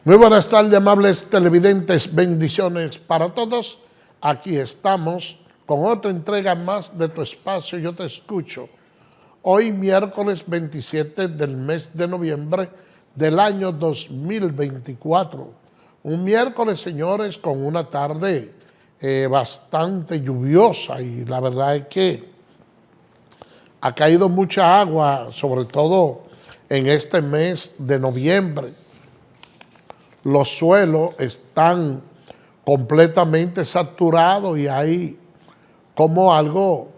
Muy buenas tardes, amables televidentes, bendiciones para todos. Aquí estamos con otra entrega más de tu espacio Yo Te Escucho. Hoy miércoles 27 del mes de noviembre del año 2024. Un miércoles, señores, con una tarde bastante lluviosa y la verdad es que ha caído mucha agua, sobre todo en este mes de noviembre. Los suelos están completamente saturados y hay como algo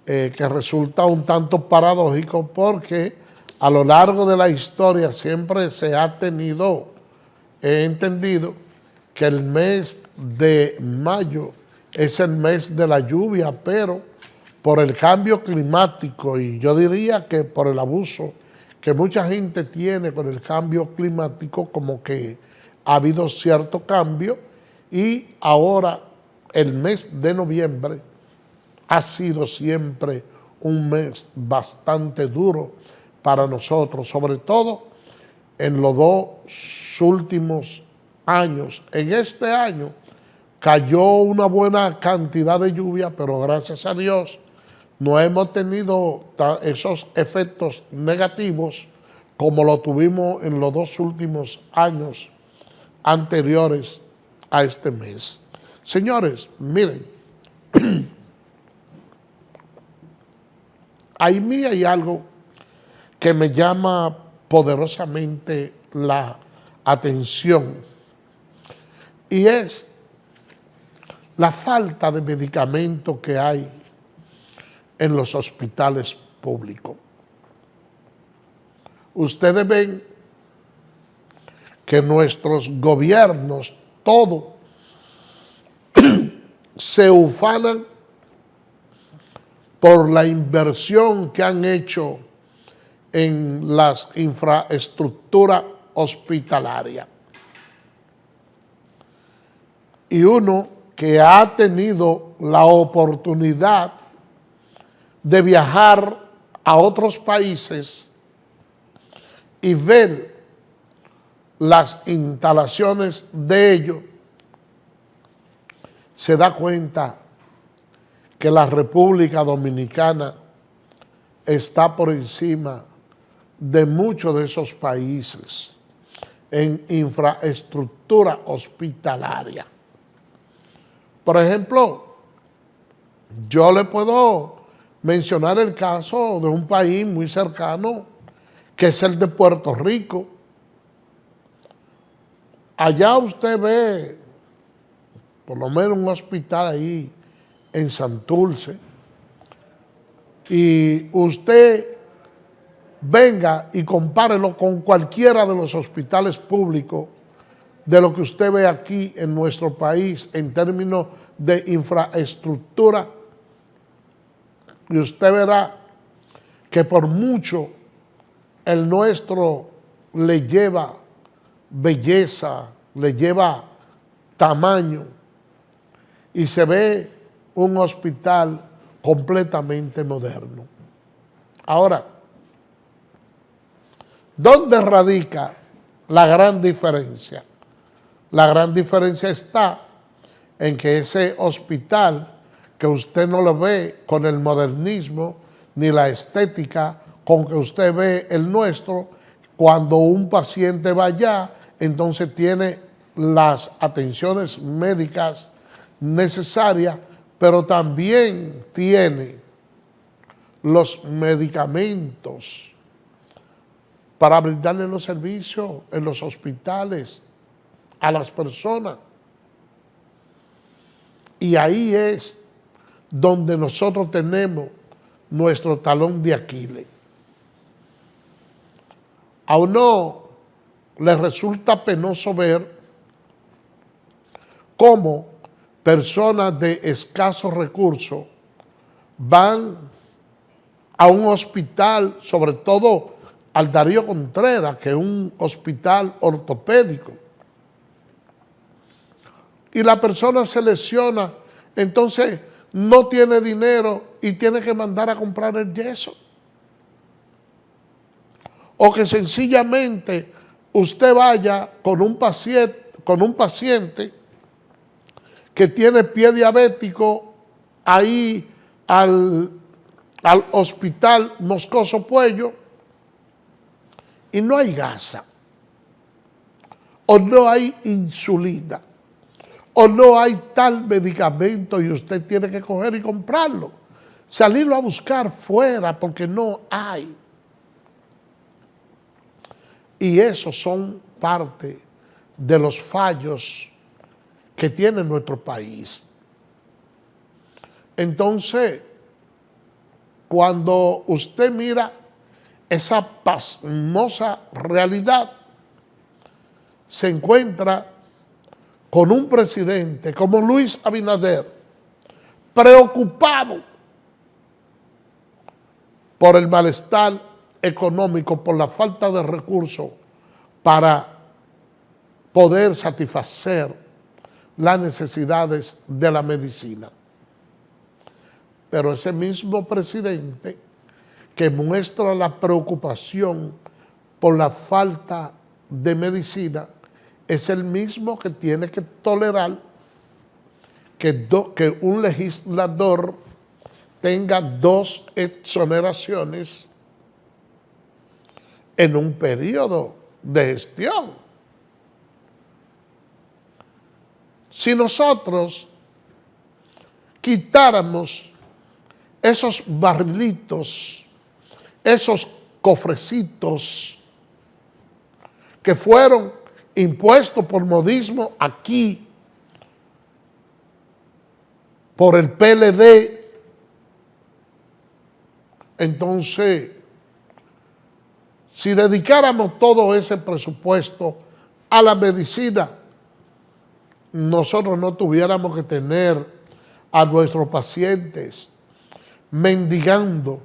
que resulta un tanto paradójico porque a lo largo de la historia siempre se ha tenido entendido que el mes de mayo es el mes de la lluvia, pero por el cambio climático y yo diría que por el abuso que mucha gente tiene con el cambio climático, como que ha habido cierto cambio y ahora el mes de noviembre ha sido siempre un mes bastante duro para nosotros, sobre todo en los dos últimos años. En este año cayó una buena cantidad de lluvia, pero gracias a Dios no hemos tenido esos efectos negativos como lo tuvimos en los dos últimos años anteriores a este mes. Señores, miren, a mí hay algo que me llama poderosamente la atención y es la falta de medicamento que hay en los hospitales públicos. Ustedes ven que nuestros gobiernos, todos, se ufanan por la inversión que han hecho en las infraestructuras hospitalarias. Y uno que ha tenido la oportunidad de viajar a otros países y ver las instalaciones de ellos, se da cuenta que la República Dominicana está por encima de muchos de esos países en infraestructura hospitalaria. Por ejemplo, yo le puedo mencionar el caso de un país muy cercano, que es el de Puerto Rico. Allá usted ve, por lo menos un hospital ahí en Santurce, y usted venga y compárelo con cualquiera de los hospitales públicos de lo que usted ve aquí en nuestro país en términos de infraestructura, y usted verá que por mucho el nuestro le lleva belleza, le lleva tamaño y se ve un hospital completamente moderno. Ahora, ¿dónde radica la gran diferencia? La gran diferencia está en que ese hospital, que usted no lo ve con el modernismo ni la estética con que usted ve el nuestro, cuando un paciente va allá, entonces tiene las atenciones médicas necesarias, pero también tiene los medicamentos para brindarle los servicios en los hospitales a las personas. Y ahí es donde nosotros tenemos nuestro talón de Aquiles. A uno le resulta penoso ver cómo personas de escasos recursos van a un hospital, sobre todo al Darío Contreras, que es un hospital ortopédico, y la persona se lesiona, entonces no tiene dinero y tiene que mandar a comprar el yeso. O que sencillamente usted vaya con un paciente que tiene pie diabético ahí al hospital Moscoso Puello y no hay gasa, o no hay insulina, o no hay tal medicamento y usted tiene que coger y comprarlo, salirlo a buscar fuera porque no hay. Y esos son parte de los fallos que tiene nuestro país. Entonces, cuando usted mira esa pasmosa realidad, se encuentra con un presidente como Luis Abinader, preocupado por el malestar económico, por la falta de recursos para poder satisfacer las necesidades de la medicina. Pero ese mismo presidente que muestra la preocupación por la falta de medicina es el mismo que tiene que tolerar que un legislador tenga 2 exoneraciones en un periodo de gestión. Si nosotros quitáramos esos barrilitos, esos cofrecitos que fueron impuestos por modismo aquí, por el PLD, entonces, si dedicáramos todo ese presupuesto a la medicina, nosotros no tuviéramos que tener a nuestros pacientes mendigando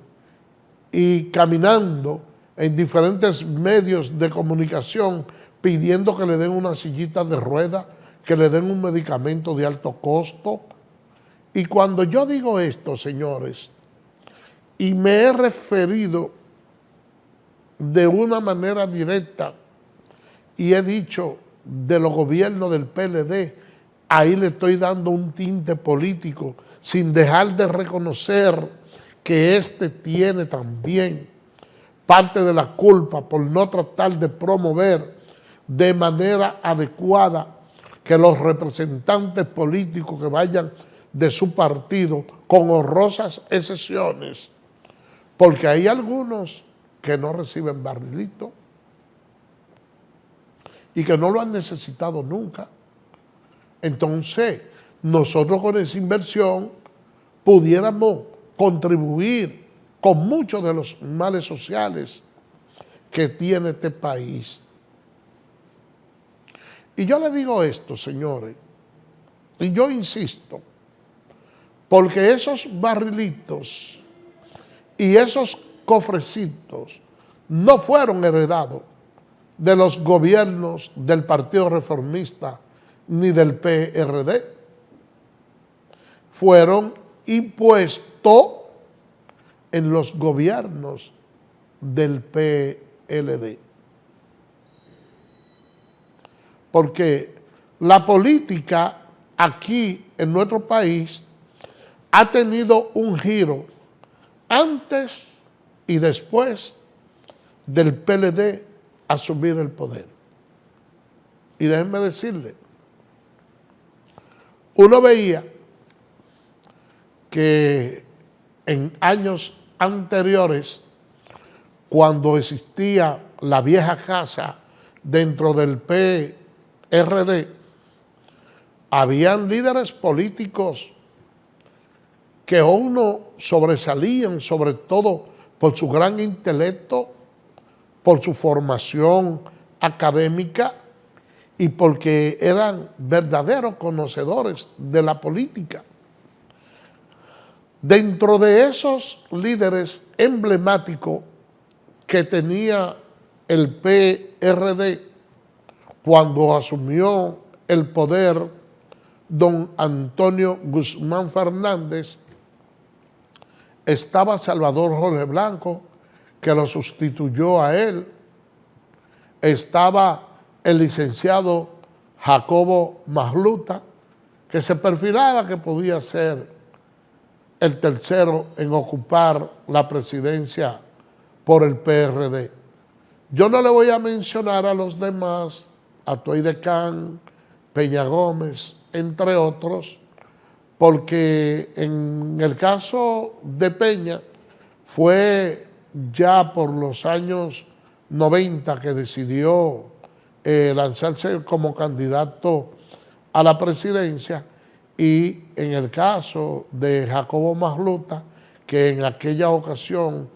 y caminando en diferentes medios de comunicación pidiendo que le den una sillita de ruedas, que le den un medicamento de alto costo. Y cuando yo digo esto, señores, y me he referido de una manera directa y he dicho de los gobiernos del PLD, ahí le estoy dando un tinte político sin dejar de reconocer que este tiene también parte de la culpa por no tratar de promover de manera adecuada que los representantes políticos que vayan de su partido, con honrosas excepciones, porque hay algunos que no reciben barrilito y que no lo han necesitado nunca. Entonces, nosotros con esa inversión pudiéramos contribuir con muchos de los males sociales que tiene este país. Y yo le digo esto, señores, y yo insisto, porque esos barrilitos y esos cofrecitos no fueron heredados de los gobiernos del Partido Reformista ni del PRD, fueron impuestos en los gobiernos del PLD. Porque la política aquí en nuestro país ha tenido un giro antes y después del PLD asumir el poder. Y déjenme decirle, uno veía que en años anteriores, cuando existía la vieja casa dentro del PRD, habían líderes políticos que uno sobresalían, sobre todo por su gran intelecto, por su formación académica y porque eran verdaderos conocedores de la política. Dentro de esos líderes emblemáticos que tenía el PRD cuando asumió el poder don Antonio Guzmán Fernández, estaba Salvador Jorge Blanco, que lo sustituyó a él, estaba el licenciado Jacobo Magluta, que se perfilaba que podía ser el tercero en ocupar la presidencia por el PRD. Yo no le voy a mencionar a los demás, a Toy de Can, Peña Gómez, entre otros, porque en el caso de Peña fue ya por los años 90 que decidió lanzarse como candidato a la presidencia, y en el caso de Jacobo Magluta, que en aquella ocasión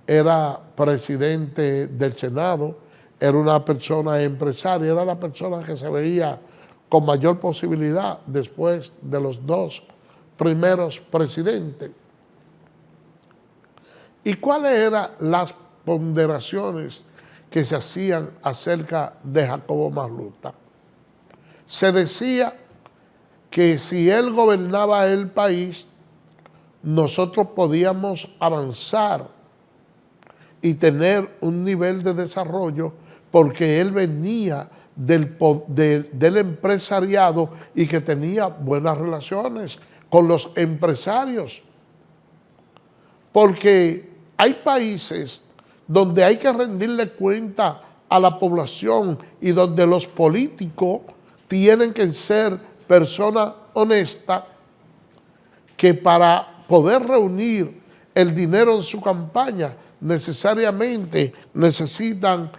era presidente del Senado, era una persona empresaria, era la persona que se veía con mayor posibilidad después de los dos primeros presidentes. ¿Y cuáles eran las ponderaciones que se hacían acerca de Jacobo Magluta? Se decía que si él gobernaba el país, nosotros podíamos avanzar y tener un nivel de desarrollo porque él venía del empresariado y que tenía buenas relaciones con los empresarios. Porque hay países donde hay que rendirle cuenta a la población y donde los políticos tienen que ser personas honestas que para poder reunir el dinero de su campaña necesariamente necesitan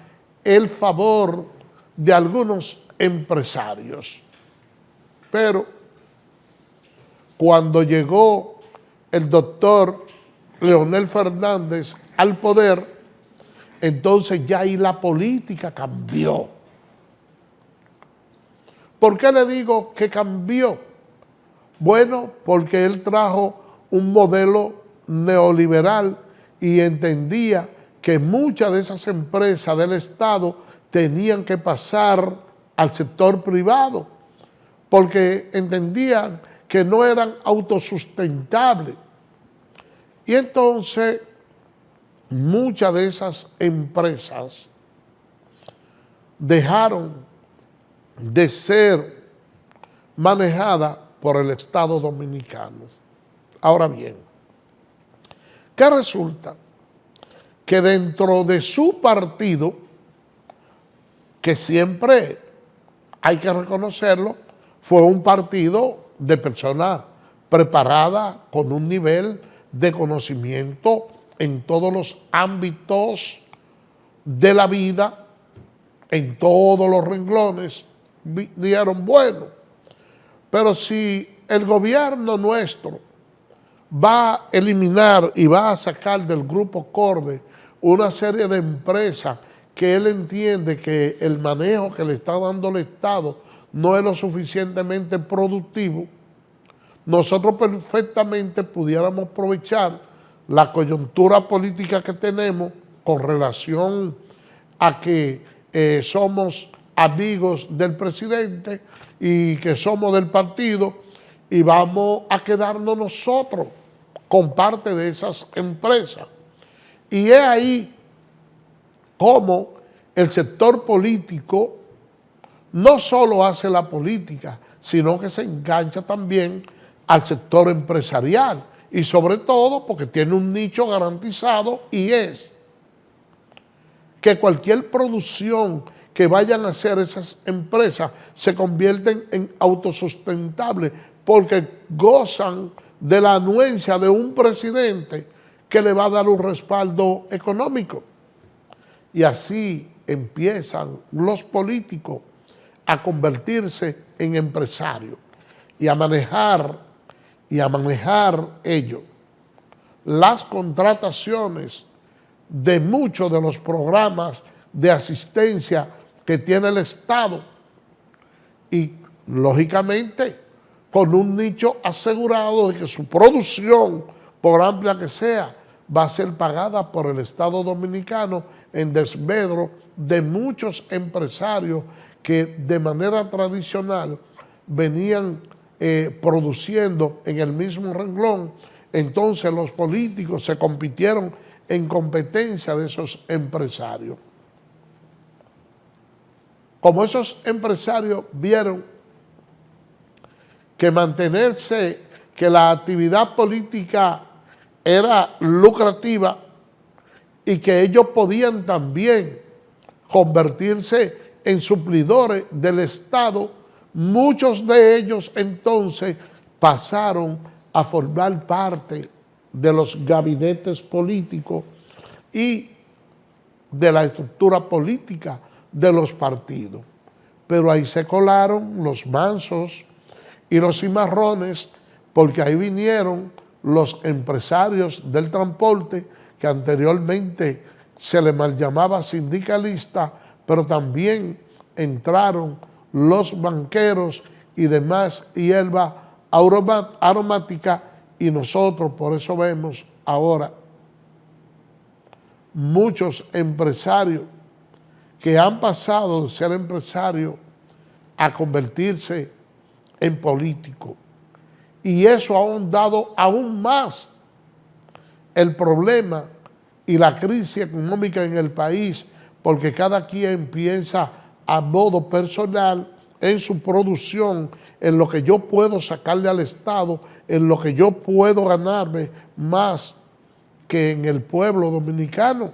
el favor de algunos empresarios. Pero cuando llegó el doctor Leonel Fernández al poder, entonces ya ahí la política cambió. ¿Por qué le digo que cambió? Bueno, porque él trajo un modelo neoliberal y entendía que muchas de esas empresas del Estado tenían que pasar al sector privado, porque entendían que no eran autosustentables. Y entonces muchas de esas empresas dejaron de ser manejadas por el Estado dominicano. Ahora bien, ¿qué resulta? Que dentro de su partido, que siempre hay que reconocerlo, fue un partido de personas preparadas con un nivel de conocimiento en todos los ámbitos de la vida, en todos los renglones, dijeron, bueno, pero si el gobierno nuestro va a eliminar y va a sacar del grupo CORDE una serie de empresas que él entiende que el manejo que le está dando el Estado no es lo suficientemente productivo, nosotros perfectamente pudiéramos aprovechar la coyuntura política que tenemos con relación a que somos amigos del presidente y que somos del partido y vamos a quedarnos nosotros con parte de esas empresas. Y es ahí como el sector político no solo hace la política, sino que se engancha también al sector empresarial y sobre todo porque tiene un nicho garantizado y es que cualquier producción que vayan a hacer esas empresas se convierten en autosustentables porque gozan de la anuencia de un presidente que le va a dar un respaldo económico. Y así empiezan los políticos a convertirse en empresarios y a manejar ellos las contrataciones de muchos de los programas de asistencia que tiene el Estado y, lógicamente, con un nicho asegurado de que su producción, por amplia que sea, va a ser pagada por el Estado dominicano en desmedro de muchos empresarios que de manera tradicional venían produciendo en el mismo renglón. Entonces los políticos se compitieron en competencia de esos empresarios. como esos empresarios vieron que mantenerse, que la actividad política era lucrativa y que ellos podían también convertirse en suplidores del Estado, muchos de ellos entonces pasaron a formar parte de los gabinetes políticos y de la estructura política de los partidos. Pero ahí se colaron los mansos y los cimarrones, porque ahí vinieron los empresarios del transporte, que anteriormente se le mal llamaba sindicalista, pero también entraron los banqueros y demás hierba aromática, y nosotros por eso vemos ahora muchos empresarios que han pasado de ser empresarios a convertirse en políticos. Y eso ha ahondado aún más el problema y la crisis económica en el país, porque cada quien piensa a modo personal en su producción, en lo que yo puedo sacarle al Estado, en lo que yo puedo ganarme más que en el pueblo dominicano.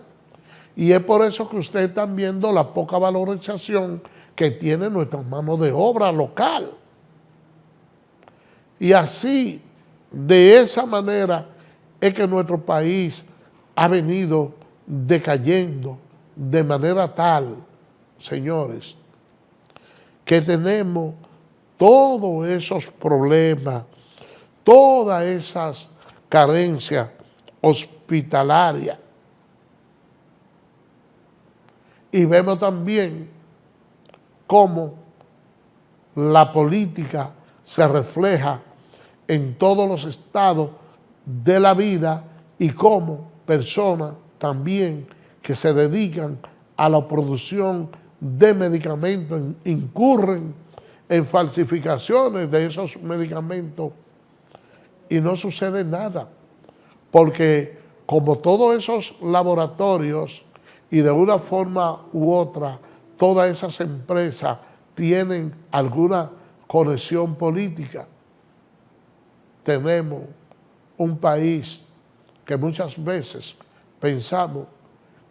Y es por eso que ustedes están viendo la poca valorización que tiene nuestra mano de obra local. Y así, de esa manera, es que nuestro país ha venido decayendo de manera tal, señores, que tenemos todos esos problemas, todas esas carencias hospitalarias. Y vemos también cómo la política se refleja en todos los estados de la vida y cómo personas también que se dedican a la producción de medicamentos incurren en falsificaciones de esos medicamentos y no sucede nada, porque como todos esos laboratorios y de una forma u otra todas esas empresas tienen alguna conexión política, tenemos un país que muchas veces pensamos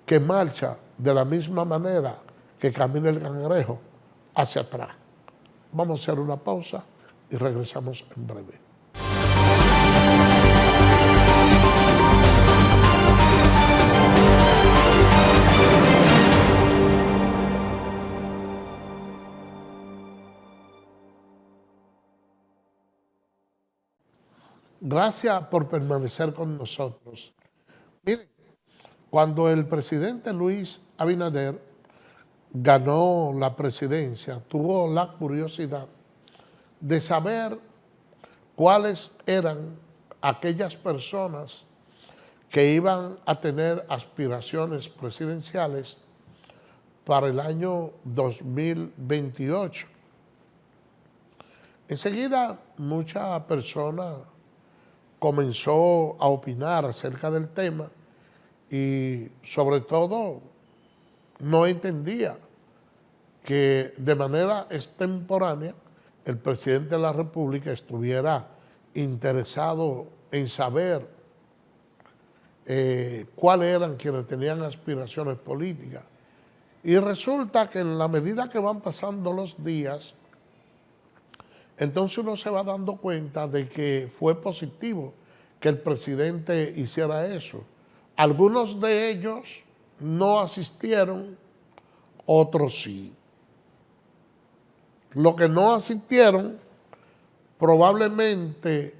que marcha de la misma manera que camina el cangrejo, hacia atrás. Vamos a hacer una pausa y regresamos en breve. Gracias por permanecer con nosotros. Miren, cuando el presidente Luis Abinader ganó la presidencia, tuvo la curiosidad de saber cuáles eran aquellas personas que iban a tener aspiraciones presidenciales para el año 2028. Enseguida, muchas personas comenzó a opinar acerca del tema y sobre todo no entendía que de manera extemporánea el presidente de la República estuviera interesado en saber cuáles eran quienes tenían aspiraciones políticas. Y resulta que en la medida que van pasando los días, entonces uno se va dando cuenta de que fue positivo que el presidente hiciera eso. Algunos de ellos no asistieron, otros sí. Los que no asistieron probablemente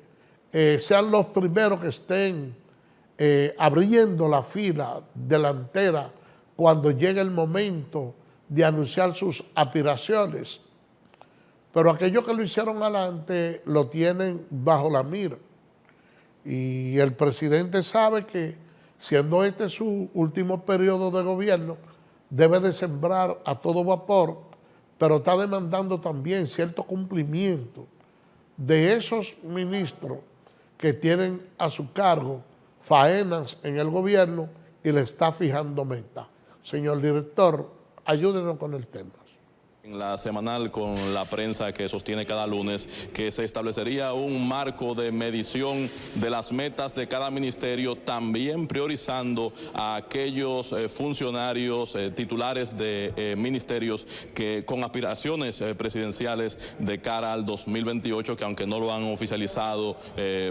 sean los primeros que estén abriendo la fila delantera cuando llegue el momento de anunciar sus aspiraciones. Pero aquellos que lo hicieron adelante lo tienen bajo la mira. Y el presidente sabe que, siendo este su último periodo de gobierno, debe de sembrar a todo vapor, pero está demandando también cierto cumplimiento de esos ministros que tienen a su cargo faenas en el gobierno y le está fijando meta. Señor director, ayúdenos con el tema. En la semanal con la prensa que sostiene cada lunes que se establecería un marco de medición de las metas de cada ministerio, también priorizando a aquellos funcionarios titulares de ministerios que con aspiraciones presidenciales de cara al 2028, que aunque no lo han oficializado,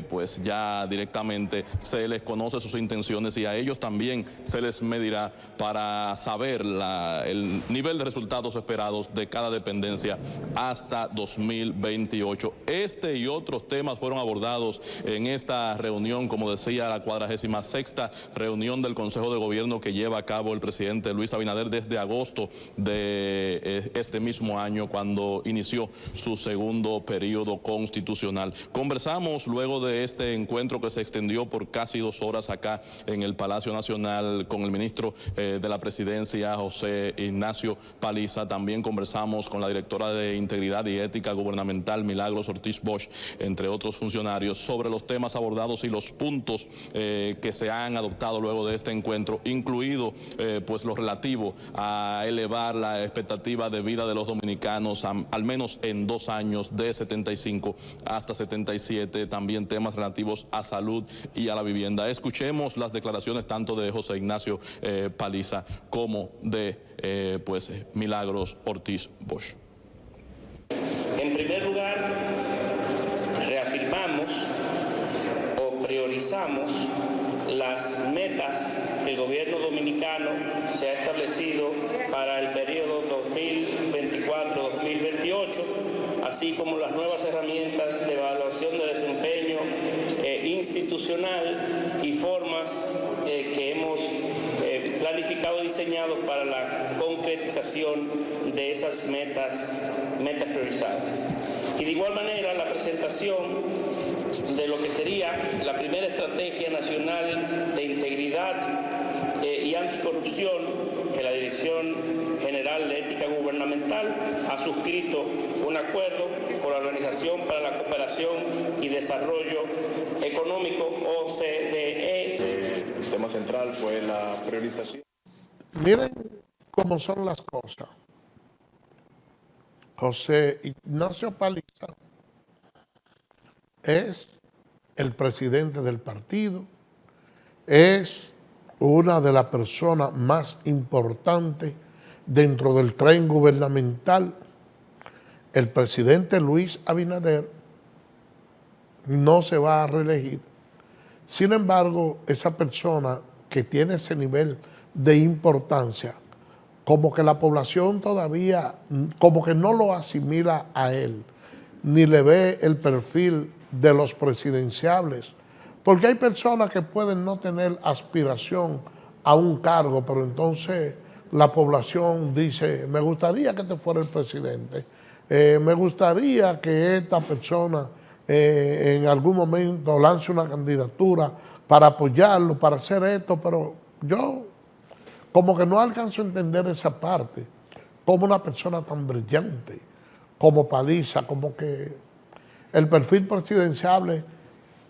pues ya directamente se les conoce sus intenciones y a ellos también se les medirá para saber el nivel de resultados esperados de cada dependencia hasta 2028. Este y otros temas fueron abordados en esta reunión, como decía, la 46ª reunión del Consejo de Gobierno que lleva a cabo el presidente Luis Abinader desde agosto de este mismo año, cuando inició su segundo periodo constitucional. Conversamos luego de este encuentro que se extendió por casi 2 horas acá en el Palacio Nacional con el ministro de la Presidencia, José Ignacio Paliza. También conversamos con la directora de Integridad y Ética Gubernamental, Milagros Ortiz Bosch, entre otros funcionarios, sobre los temas abordados y los puntos que se han adoptado luego de este encuentro, incluido pues lo relativo a elevar la expectativa de vida de los dominicanos al menos en 2 años, de 75 hasta 77, también temas relativos a salud y a la vivienda. Escuchemos las declaraciones tanto de José Ignacio Paliza como de pues Milagros Ortiz Bosch. En primer lugar, reafirmamos o priorizamos las metas que el gobierno dominicano se ha establecido para el periodo 2024-2028, así como las nuevas herramientas de evaluación de desempeño institucional y formas que hemos planificado y diseñado para la concretización de esas metas priorizadas. Y de igual manera, la presentación de lo que sería la primera estrategia nacional de integridad y anticorrupción, que la Dirección General de Ética Gubernamental ha suscrito un acuerdo con la Organización para la Cooperación y Desarrollo Económico, OCDE. El tema central fue la priorización. Miren cómo son las cosas. José Ignacio Paliza es el presidente del partido, es una de las personas más importantes dentro del tren gubernamental. El presidente Luis Abinader no se va a reelegir. Sin embargo, esa persona que tiene ese nivel de importancia, como que la población todavía, como que no lo asimila a él, ni le ve el perfil de los presidenciables, porque hay personas que pueden no tener aspiración a un cargo, pero entonces la población dice, me gustaría que te fuera el presidente, me gustaría que esta persona en algún momento lance una candidatura para apoyarlo, para hacer esto, pero yo como que no alcanzo a entender esa parte, como una persona tan brillante como Paliza, como que el perfil presidenciable,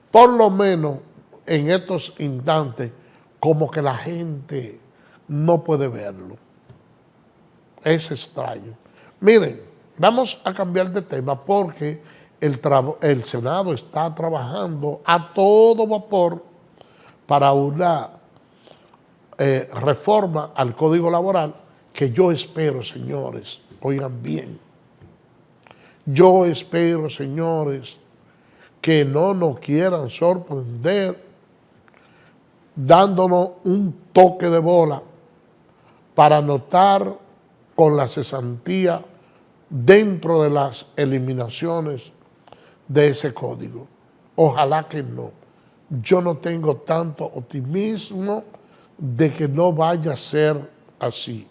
por lo menos en estos instantes, como que la gente no puede verlo. Es extraño. Miren, vamos a cambiar de tema porque el Senado está trabajando a todo vapor para una reforma al Código Laboral que yo espero, señores, oigan bien, yo espero, señores, que no nos quieran sorprender dándonos un toque de bola para anotar con la cesantía dentro de las eliminaciones de ese código. Ojalá que no. Yo no tengo tanto optimismo de que no vaya a ser así.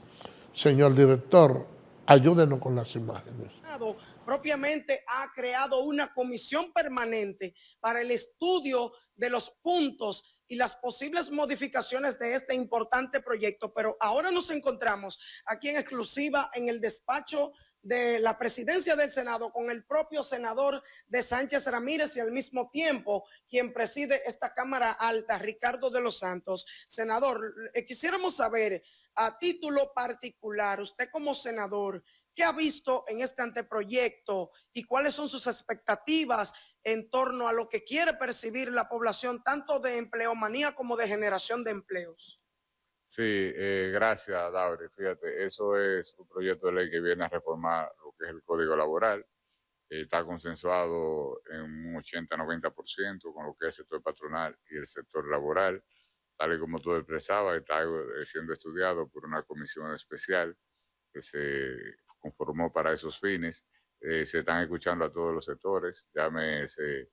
Señor director, ayúdenos con las imágenes. Propiamente ha creado una comisión permanente para el estudio de los puntos y las posibles modificaciones de este importante proyecto, pero ahora nos encontramos aquí en exclusiva en el despacho de la presidencia del Senado con el propio senador de Sánchez Ramírez y al mismo tiempo quien preside esta Cámara Alta, Ricardo de los Santos. Senador, quisiéramos saber a título particular, usted como senador, ¿Qué ha visto en este anteproyecto y cuáles son sus expectativas en torno a lo que quiere percibir la población, tanto de empleomanía como de generación de empleos? Sí, gracias, Dauri. Fíjate, eso es un proyecto de ley que viene a reformar lo que es el Código Laboral. Está consensuado en un 80-90% con lo que es el sector patronal y el sector laboral. Tal y como tú expresabas, está siendo estudiado por una comisión especial que se conformó para esos fines. Se están escuchando a todos los sectores, llámese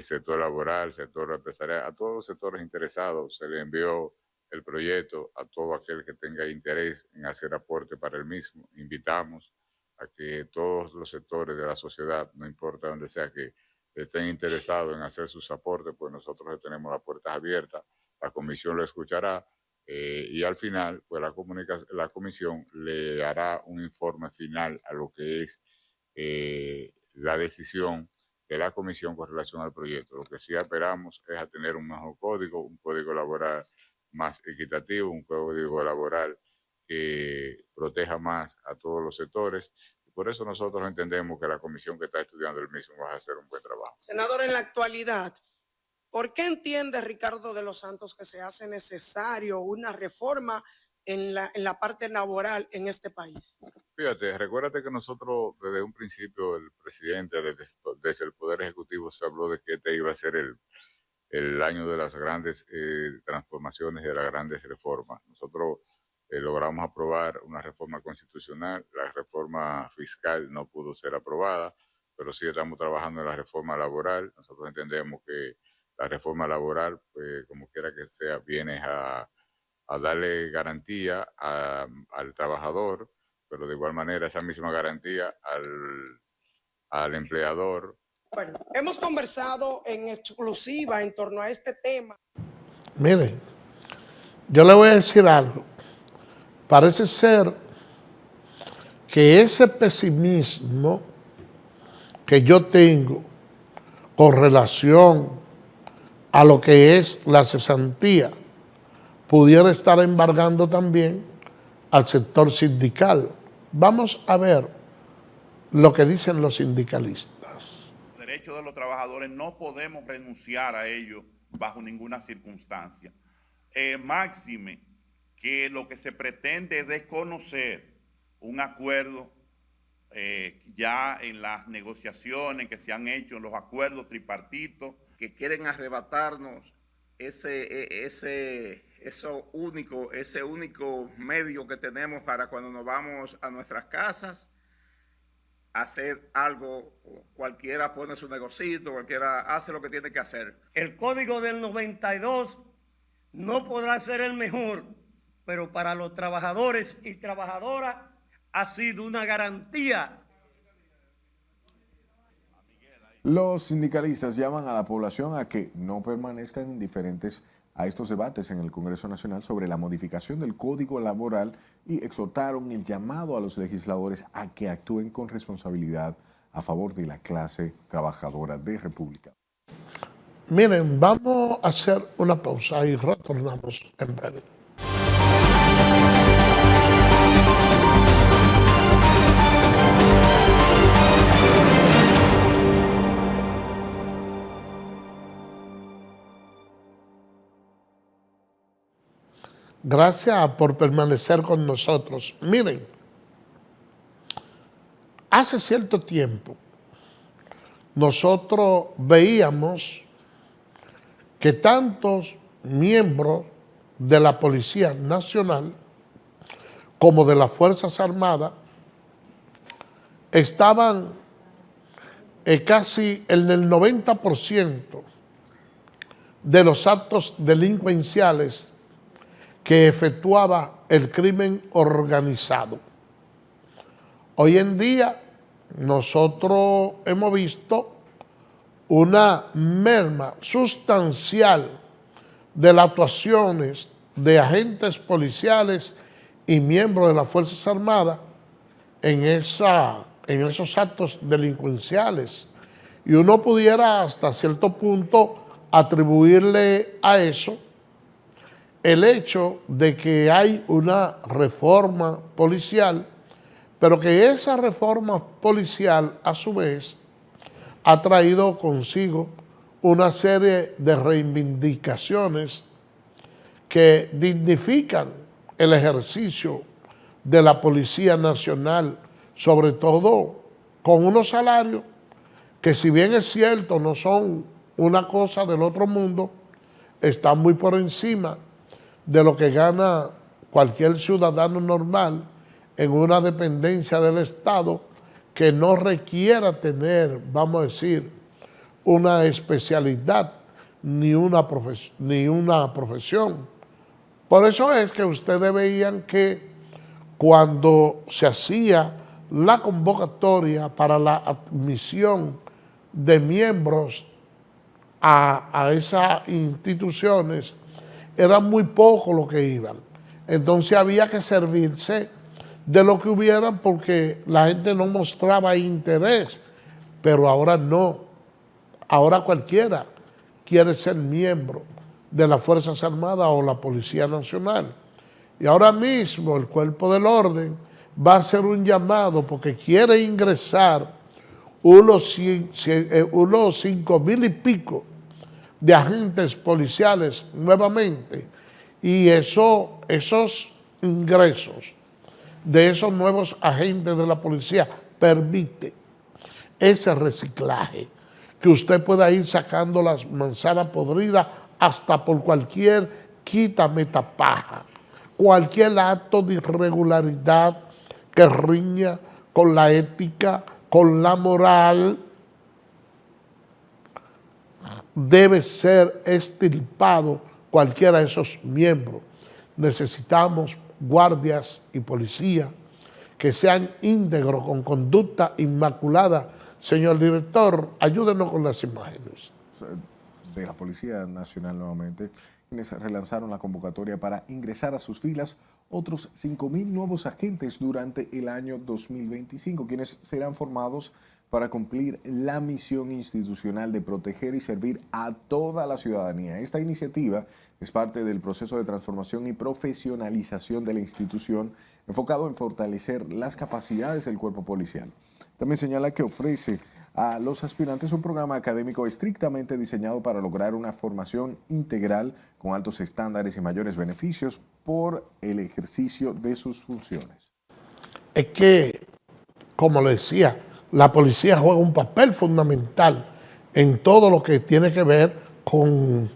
sector laboral, sector empresarial, a todos los sectores interesados. Se le envió el proyecto a todo aquel que tenga interés en hacer aporte para el mismo. Invitamos a que todos los sectores de la sociedad, no importa dónde sea, que estén interesados en hacer sus aportes, pues nosotros tenemos las puertas abiertas, la comisión lo escuchará y al final, pues la comisión le hará un informe final a lo que es la decisión de la comisión con relación al proyecto. Lo que sí esperamos es a tener un mejor código, un código laboral más equitativo, un código laboral que proteja más a todos los sectores. Y por eso nosotros entendemos que la comisión que está estudiando el mismo va a hacer un buen trabajo. Senador, en la actualidad, ¿por qué entiende Ricardo de los Santos que se hace necesario una reforma en la parte laboral en este país? Fíjate, recuérdate que nosotros desde un principio, el presidente, desde el Poder Ejecutivo, se habló de que este iba a ser el año de las grandes transformaciones y de las grandes reformas. Nosotros logramos aprobar una reforma constitucional, la reforma fiscal no pudo ser aprobada, pero sí estamos trabajando en la reforma laboral. Nosotros entendemos que la reforma laboral, pues, como quiera que sea, viene a darle garantía al trabajador, pero de igual manera esa misma garantía al empleador. Bueno, hemos conversado en exclusiva en torno a este tema. Miren, yo le voy a decir algo. Parece ser que ese pesimismo que yo tengo con relación a lo que es la cesantía pudiera estar embargando también al sector sindical. Vamos a ver lo que dicen los sindicalistas. Los derechos de los trabajadores no podemos renunciar a ellos bajo ninguna circunstancia. Máxime que lo que se pretende es desconocer un acuerdo ya en las negociaciones que se han hecho, en los acuerdos tripartitos, que quieren arrebatarnos ese único medio que tenemos para cuando nos vamos a nuestras casas, hacer algo, cualquiera pone su negocito, cualquiera hace lo que tiene que hacer. El código del 92 no podrá ser el mejor, pero para los trabajadores y trabajadoras ha sido una garantía. Los sindicalistas llaman a la población a que no permanezcan indiferentes a estos debates en el Congreso Nacional sobre la modificación del Código Laboral y exhortaron el llamado a los legisladores a que actúen con responsabilidad a favor de la clase trabajadora de República. Miren, vamos a hacer una pausa y retornamos en breve. Gracias por permanecer con nosotros. Miren, hace cierto tiempo nosotros veíamos que tantos miembros de la Policía Nacional como de las Fuerzas Armadas estaban casi en el 90% de los actos delincuenciales que efectuaba el crimen organizado. Hoy en día nosotros hemos visto una merma sustancial de las actuaciones de agentes policiales y miembros de las Fuerzas Armadas en esos actos delincuenciales. Y uno pudiera hasta cierto punto atribuirle a eso el hecho de que hay una reforma policial, pero que esa reforma policial a su vez ha traído consigo una serie de reivindicaciones que dignifican el ejercicio de la Policía Nacional, sobre todo con unos salarios que, si bien es cierto no son una cosa del otro mundo, están muy por encima de lo que gana cualquier ciudadano normal en una dependencia del Estado que no requiera tener, vamos a decir, una especialidad ni una profesión. Por eso es que ustedes veían que cuando se hacía la convocatoria para la admisión de miembros a esas instituciones, eran muy pocos los que iban. Entonces había que servirse de lo que hubieran porque la gente no mostraba interés, pero ahora no. Ahora cualquiera quiere ser miembro de las Fuerzas Armadas o la Policía Nacional. Y ahora mismo el Cuerpo del Orden va a hacer un llamado porque quiere ingresar unos 5,000 y pico de agentes policiales nuevamente, y esos ingresos de esos nuevos agentes de la policía permite ese reciclaje, que usted pueda ir sacando las manzanas podridas hasta por cualquier quítame tapaja, cualquier acto de irregularidad que riña con la ética, con la moral, debe ser extirpado cualquiera de esos miembros. Necesitamos guardias y policía que sean íntegros, con conducta inmaculada. Señor director, ayúdenos con las imágenes. De la Policía Nacional nuevamente, quienes relanzaron la convocatoria para ingresar a sus filas otros 5,000 nuevos agentes durante el año 2025, quienes serán formados para cumplir la misión institucional de proteger y servir a toda la ciudadanía. Esta iniciativa es parte del proceso de transformación y profesionalización de la institución, enfocado en fortalecer las capacidades del cuerpo policial. También señala que ofrece a los aspirantes un programa académico estrictamente diseñado para lograr una formación integral con altos estándares y mayores beneficios por el ejercicio de sus funciones. Es que, como le decía, la policía juega un papel fundamental en todo lo que tiene que ver con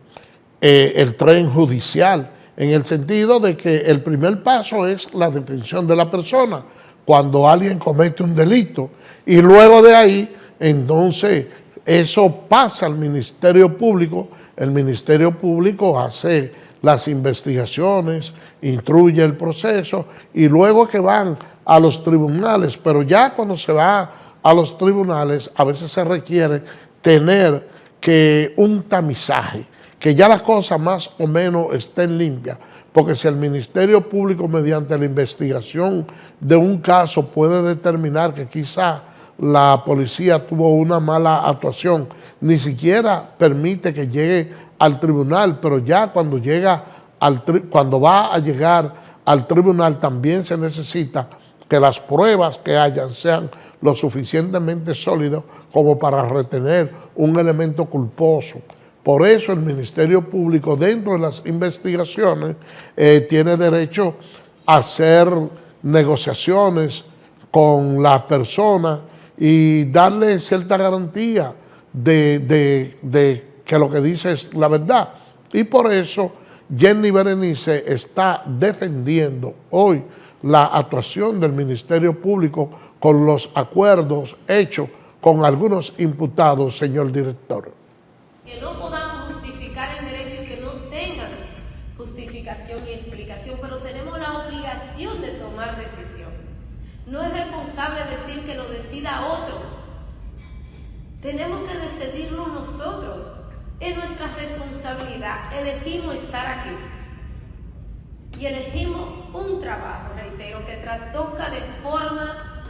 el tren judicial, en el sentido de que el primer paso es la detención de la persona cuando alguien comete un delito, y luego de ahí, entonces, eso pasa al Ministerio Público. El Ministerio Público hace las investigaciones, instruye el proceso, y luego que van a los tribunales. Pero ya cuando se va a los tribunales, a veces se requiere tener que un tamizaje, que ya las cosas más o menos estén limpias, porque si el Ministerio Público, mediante la investigación de un caso, puede determinar que quizá la policía tuvo una mala actuación, ni siquiera permite que llegue al tribunal, pero ya cuando cuando va a llegar al tribunal, también se necesita que las pruebas que hayan sean lo suficientemente sólidas como para retener un elemento culposo. Por eso el Ministerio Público, dentro de las investigaciones, tiene derecho a hacer negociaciones con la persona y darle cierta garantía de que lo que dice es la verdad. Y por eso Jenny Berenice está defendiendo hoy la actuación del Ministerio Público con los acuerdos hechos con algunos imputados, señor director. Que no podamos justificar el derecho y que no tengan justificación y explicación, pero tenemos la obligación de tomar decisión. No es responsable decir que lo decida otro. Tenemos que decidirlo nosotros. Es nuestra responsabilidad. Elegimos estar aquí. Y elegimos un trabajo, reitero, que toca de forma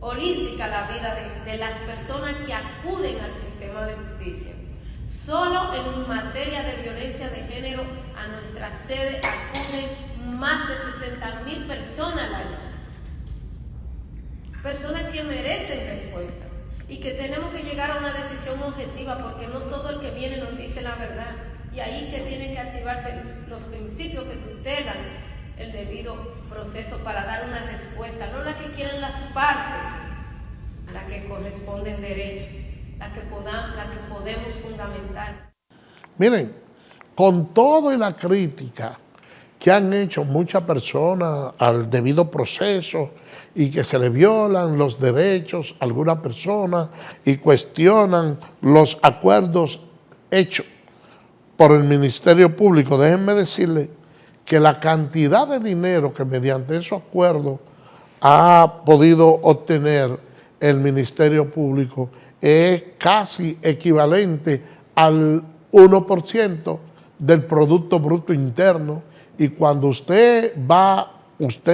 holística la vida de las personas que acuden al sistema de justicia. Solo en materia de violencia de género a nuestra sede acuden más de 60,000 personas al año. personas que merecen respuesta y que tenemos que llegar a una decisión objetiva, porque no todo el que viene nos dice la verdad, y ahí que tienen que activarse los principios que tutelan el debido proceso para dar una respuesta, no la que quieren las partes, la que corresponde en derecho, la que podemos fundamentar. Miren, con todo y la crítica que han hecho muchas personas al debido proceso y que se le violan los derechos a algunas personas y cuestionan los acuerdos hechos por el Ministerio Público, déjenme decirles que la cantidad de dinero que mediante esos acuerdos ha podido obtener el Ministerio Público es casi equivalente al 1% del Producto Bruto Interno, y cuando usted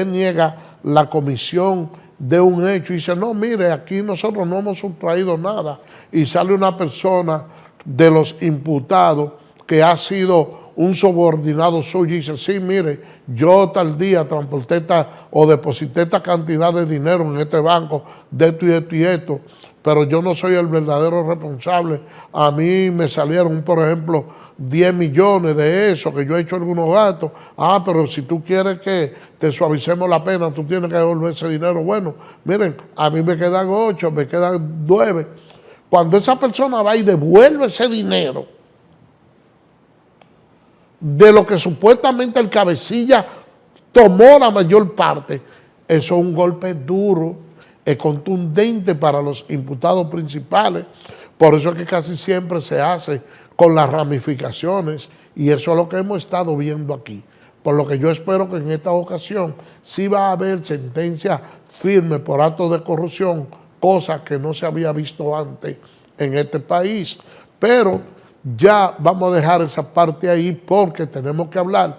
niega la comisión de un hecho y dice, no, mire, aquí nosotros no hemos sustraído nada, y sale una persona de los imputados que ha sido un subordinado suyo y dice, sí, mire, yo tal día transporté o deposité esta cantidad de dinero en este banco, de esto y esto y esto, pero yo no soy el verdadero responsable. A mí me salieron, por ejemplo, 10 millones de eso, que yo he hecho algunos gastos. Ah, pero si tú quieres que te suavicemos la pena, tú tienes que devolver ese dinero. Bueno, miren, a mí me quedan 8, me quedan 9. Cuando esa persona va y devuelve ese dinero, de lo que supuestamente el cabecilla tomó la mayor parte, eso es un golpe duro, es contundente para los imputados principales. Por eso es que casi siempre se hace con las ramificaciones, y eso es lo que hemos estado viendo aquí. Por lo que yo espero que en esta ocasión sí va a haber sentencia firme por actos de corrupción, cosa que no se había visto antes en este país. Pero ya vamos a dejar esa parte ahí, porque tenemos que hablar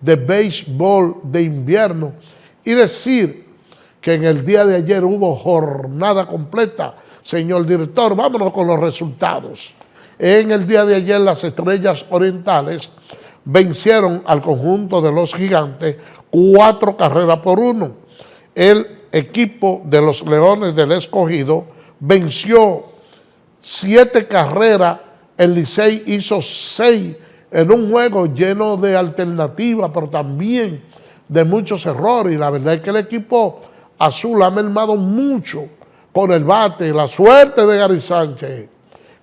de béisbol de invierno y decir que en el día de ayer hubo jornada completa. Señor director, vámonos con los resultados. En el día de ayer las Estrellas Orientales vencieron al conjunto de los Gigantes 4-1. El equipo de los Leones del Escogido venció 7 carreras. El Licey hizo 6 en un juego lleno de alternativas, pero también de muchos errores. Y la verdad es que el equipo azul ha mermado mucho con el bate. La suerte de Gary Sánchez,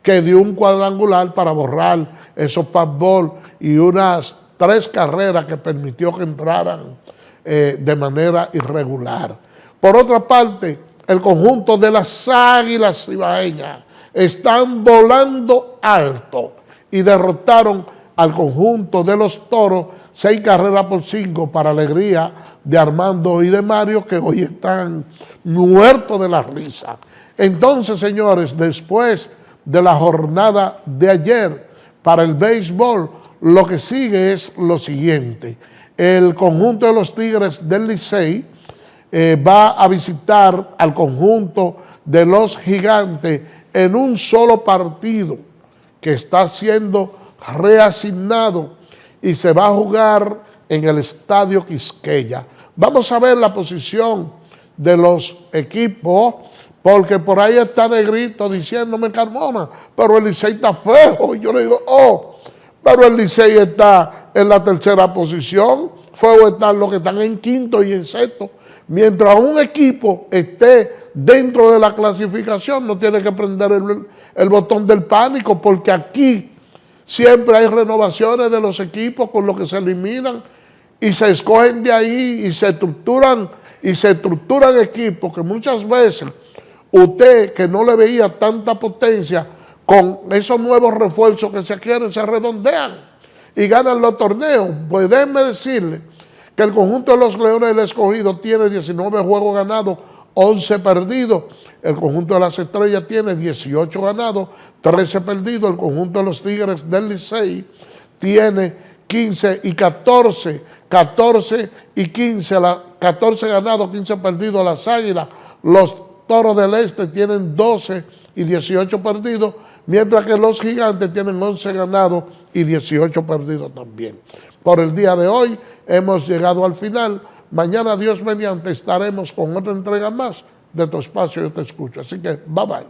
que dio un cuadrangular para borrar esos fastball y unas 3 carreras que permitió que entraran de manera irregular. Por otra parte, el conjunto de las Águilas Cibaeñas están volando alto y derrotaron al conjunto de los Toros 6-5 para alegría de Armando y de Mario, que hoy están muertos de la risa. Entonces, señores, después de la jornada de ayer para el béisbol, lo que sigue es lo siguiente. El conjunto de los Tigres del Licey va a visitar al conjunto de los Gigantes en un solo partido que está siendo reasignado y se va a jugar en el Estadio Quisqueya. Vamos a ver la posición de los equipos, porque por ahí está Negrito diciéndome, Carmona, pero el Licey está feo. Y yo le digo, pero el Licey está en la tercera posición, feo están los que están en quinto y en sexto. Mientras un equipo esté dentro de la clasificación, no tiene que prender el botón del pánico, porque aquí siempre hay renovaciones de los equipos con los que se eliminan y se escogen de ahí y se estructuran equipos que muchas veces usted, que no le veía tanta potencia, con esos nuevos refuerzos que se adquieren, se redondean y ganan los torneos. Pues déjenme decirle que el conjunto de los Leones del Escogido tiene 19 juegos ganados, 11 perdidos. El conjunto de las Estrellas tiene 18 ganados, 13 perdidos. El conjunto de los Tigres del Licey tiene 15 y 14, 14 y 15, 14 ganados, 15 perdidos las Águilas. Los Toros del Este tienen 12 y 18 perdidos, mientras que los Gigantes tienen 11 ganados y 18 perdidos también. Por el día de hoy hemos llegado al final. Mañana, Dios mediante, estaremos con otra entrega más de tu espacio Yo Te Escucho. Así que, bye bye.